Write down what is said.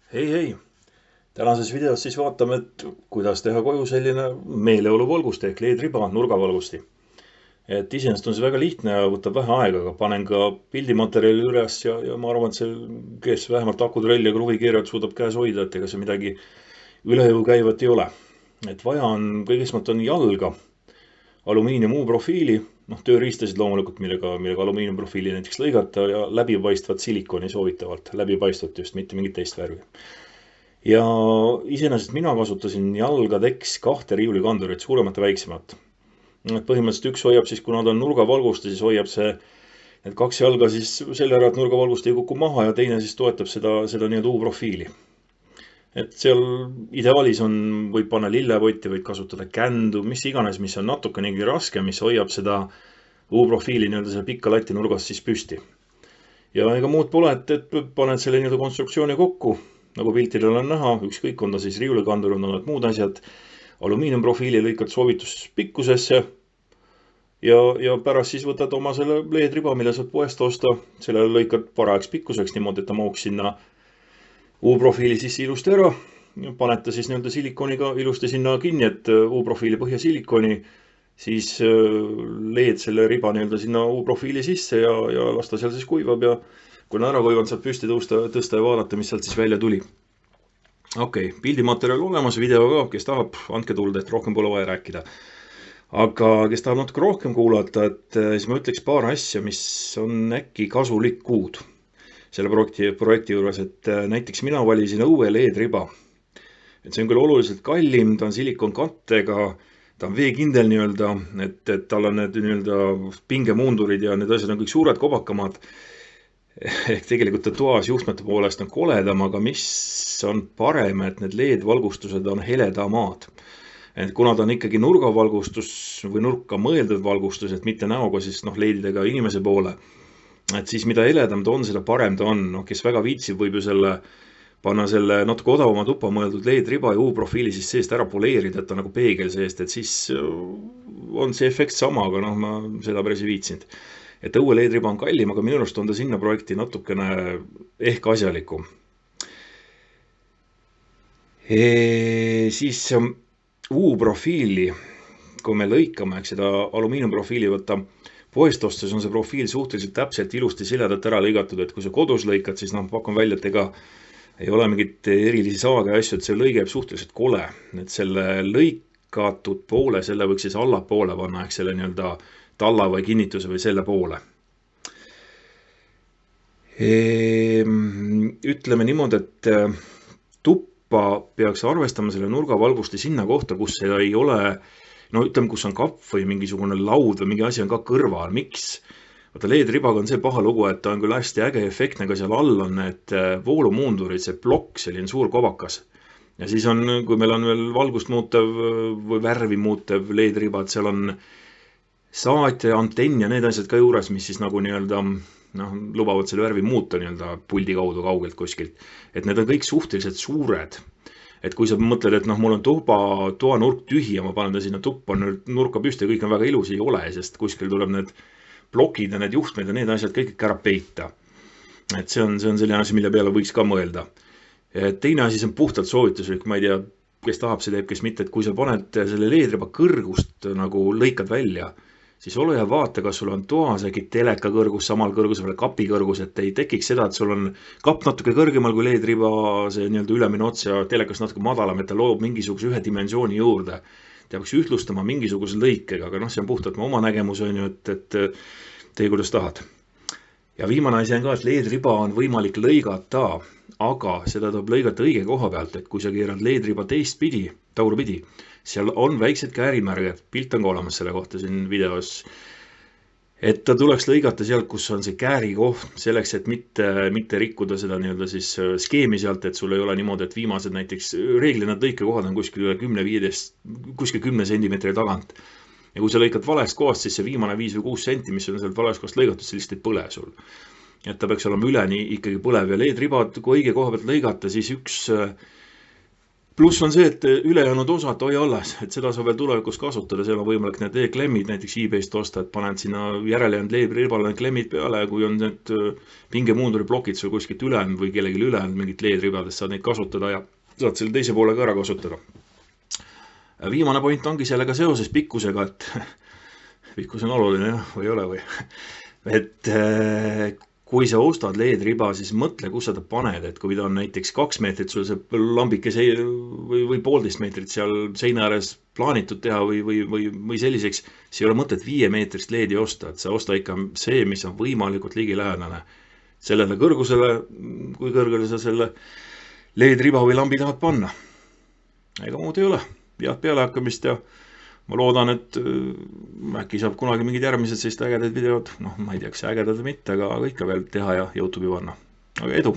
Hei, tänases videos siis vaatame, et kuidas teha koju selline meeleoluvalgusti ehk LED-riba nurgavalgusti. Et iseenesest on see väga lihtne ja võtab vähe aega, aga panen ka pildimaterjali üles ja ma arvan, et see, kes vähemalt akutrell ja kruvikeerajat suudab käes hoida, et ega see midagi üle jõu käivat ei ole. Et vaja on, kõigepealt on jalga, alumiinium U-profiili, noh tööriistasid loomulikult, millega alumiiniumprofiili näiteks lõigata ja läbipaistvat silikoni soovitavalt, läbipaistvat just, mitte mingit teist värvi. Ja iseenesest mina kasutasin jalgadeks kahte riiulikandurit, suuremat ja väiksemat. Et põhimõtteliselt üks hoiab siis, kuna ta on nurgavalgusti, siis hoiab see, need kaks jalga siis selle ära, et nurgavalgust ei kuku maha ja teine siis toetab seda nii-öelda U-profiili. Et seal ideaalis on, võib panna lillepotti, võid kasutada kändu, mis iganes, mis on natukenegi raske, mis hoiab seda U-profiili nii-öelda selle pikka lati nurgast siis püsti. Ja ega muud pole, et paned selle nii-öelda konstruktsiooni kokku, nagu piltidel on näha, ükskõik on ta siis riiulikandur, on need muud asjad, alumiiniumprofiili lõikad soovituspikkusesse ja pärast siis võtad oma selle LED-riba, mille saad poest osta, selle lõikad parajaks pikkuseks niimoodi, et ta mahuks sinna U-profiili sisse ilusti ära, paned ta siis nii-öelda silikoniga ilusti sinna kinni, et U-profiili põhja silikoni, siis LED selle riba nii-öelda sinna U-profiili sisse ja las ta seal siis kuivab ja kui on ära kuivanud, saab püsti tõsta ja vaadata, mis sealt siis välja tuli. Okei, pildimaterjal olemas, video ka, kes tahab, andke tulda, et rohkem pole vaja rääkida. Aga kes tahab natuke rohkem kuulata, et siis ma ütleks paar asja, mis on äkki kasulikud selle projekti juures, et näiteks mina valisin õue LED-riba. Et see on küll oluliselt kallim, ta on silikonkattega, ta on veekindel nii-öelda, et tal on need nii-öelda pingemuundurid ja need asjad on kõik suured kobakamad. Ehk tegelikult ta toas juhtmete poolest on koledam, aga mis on parem, et need LED-valgustused on heledamad. Et kuna ta on ikkagi nurgavalgustus või nurka mõeldud valgustus, et mitte näoga siis LED-idega inimese poole, et siis mida heledam ta on, seda parem ta on. Kes väga viitsib, võib ju panna selle natuke odavama tuppa mõeldud LED-riba ja U-profiili siis seest ära poleerida, et ta nagu peegel seest, et siis on see efekt sama, aga ma seda päris ei viitsinud. Et õue LED-riba on kallim, aga minu arust on ta sinna projekti natukene ehk asjalikum. Siis U-profiili, kui me lõikame, seda alumiiniumprofiili võtta poest ostes, on see profiil suhteliselt täpselt ilusti siledalt ära lõigatud, et kui sa kodus lõikad, siis pakun välja, et ega ei ole mingit erilisi saage asju, et see lõige jääb suhteliselt kole. Et selle lõikatud poole, selle võiks siis allapoole panna, ehk selle nii-öelda talla või kinnituse või selle poole. Ütleme niimoodi, et tuppa peaks arvestama selle nurgavalgusti sinna kohta, kus see ei ole, ütleme, kus on kapp või mingisugune laud või mingi asi on ka kõrval. Miks? Vaata, LED-ribaga on see paha lugu, et ta on küll hästi äge efektne, aga seal all on need voolumuundurid, see plokk, selline suur kobakas. Ja siis on, kui meil on veel valgust muutev või värvi muutev LED-riba, et seal on saat ja antenn ja need asjad ka juures, mis siis nagu nii-öelda lubavad selle värvi muuta nii-öelda puldi kaudu kaugelt kuskilt. Et need on kõik suhteliselt suured. Et kui sa mõtled, et mul on toa nurk tühi ja ma panen ta sinna tuppa nurka püsti ja kõik on väga ilus, ei ole, sest kuskil tuleb need plokid ja need juhtmed ja need asjad kõik ära peita. Et see on selline asi, mille peale võiks ka mõelda. Teine asi, see on puhtalt soovituslik, ma ei tea, kes tahab, see teeb, kes mitte, et kui sa paned selle LED-riba kõrgust nagu lõikad välja, siis ole ja vaata, kas sul on toas äkki teleka kõrgus, samal kõrgus või kapi kõrgus, et ei tekiks seda, et sul on kapp natuke kõrgemal kui LED-riba, see nii-öelda ülemine ots ja telekas natuke madalam, et ta loob mingisuguse ühe dimensiooni juurde. Ta peaks ühtlustama mingisuguse lõikega, aga see on puhtalt oma nägemus, et tee kuidas tahad. Ja viimane asi on ka, et LED-riba on võimalik lõigata, aga seda tuleb lõigata õige koha pealt, et kui sa keerad LED-riba teistpidi, tagurpidi, seal on väiksed käärimärged, pilt on ka olemas selle kohta siin videos, et ta tuleks lõigata sealt, kus on see kääri koht, selleks, et mitte rikkuda seda nii-öelda siis skeemi sealt, et sul ei ole niimoodi, et viimased näiteks reeglina lõikekohad on kuskil 10 sentimeetri tagant. Ja kui sa lõikad valest kohast, siis see viimane 5 või 6 senti, mis on sealt valest kohast lõigatud, see lihtsalt ei põle sul. Et ta peaks olema üleni ikkagi põlev ja LED-ribad, kui õige koha pealt lõigata, siis üks Pluss on see, et ülejäänud osad hoia alles, et seda saab veel tulevikus kasutada, seal on võimalik need e-klemmid näiteks eBayst osta, et paned sinna järelejäänud leedribale need klemmid peale ja kui on need pingemuunduri plokid sul kuskilt ülejäänud või kellelgi ülejäänud mingit leedribadest, saad neid kasutada ja saad selle teise poole ka ära kasutada. Viimane point ongi sellega seoses pikkusega, et pikkus on oluline jah, või ei ole või. Et kui sa ostad leedriba, siis mõtle, kus sa ta paned, et kui ta on näiteks 2 meetrit, sul see lambike või 1,5 meetrit seal seina ääres plaanitud teha või selliseks, siis ei ole mõtet 5 meetrist leedi osta, et sa osta ikka see, mis on võimalikult ligilähedane sellele kõrgusele, kui kõrgele sa selle leedriba või lambi tahad panna. Ega muud ei ole, head pealehakkamist ja ma loodan, et äkki saab kunagi mingid järgmised sellist ägedad videod, ma ei tea, kas ägedad või mitte, aga ikka veel teha ja YouTube'i panna. Aga edu!